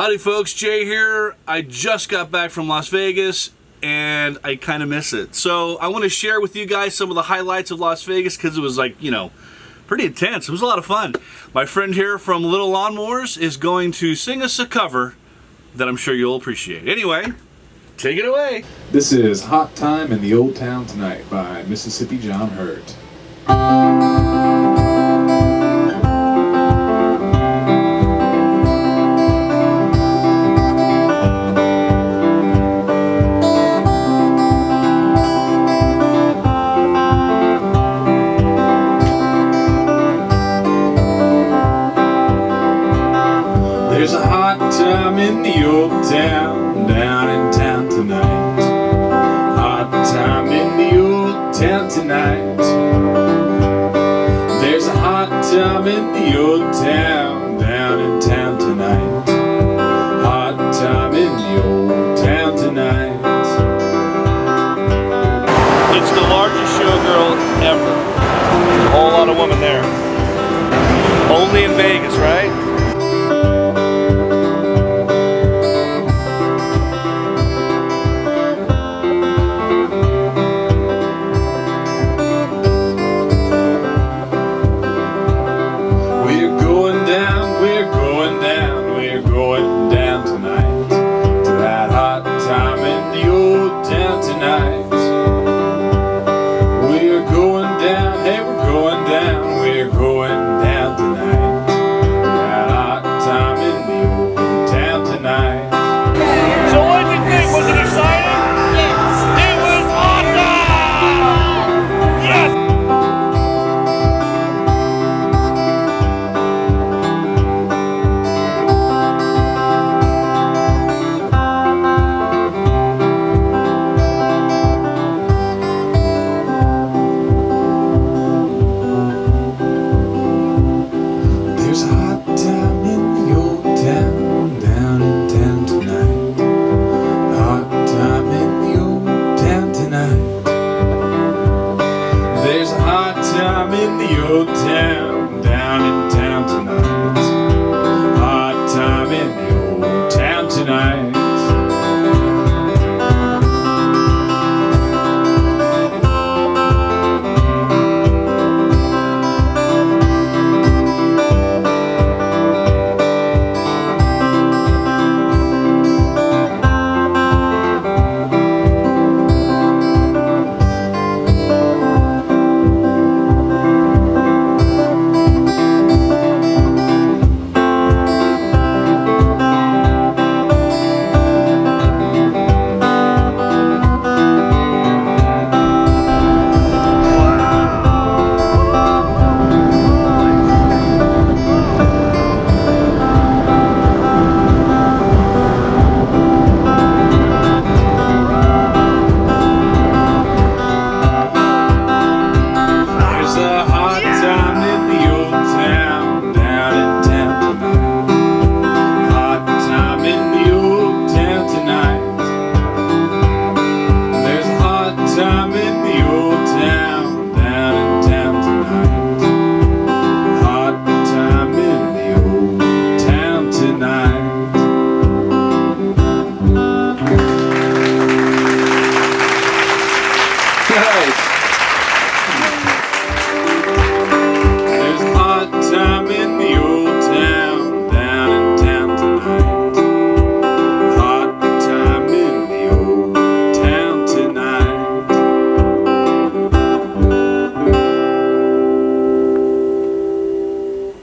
Howdy folks, Jay here. I just got back from Las Vegas and I kind of miss it. So I want to share with you guys some of the highlights of Las Vegas because it was like, you know, pretty intense. It was a lot of fun. My friend here from Little Lawnmowers is going to sing us a cover that I'm sure you'll appreciate. Anyway, take it away. This is Hot Time in the Old Town Tonight by Mississippi John Hurt. There's a hot time in the old town, down in town tonight. Hot time in the old town tonight. There's a hot time in the old town, down in town tonight. Hot time in the old town tonight. It's the largest showgirl ever. There's a whole lot of women there. Only in Vegas, right? There's a hot time in the old town, down in town tonight. Hot time in the old town tonight.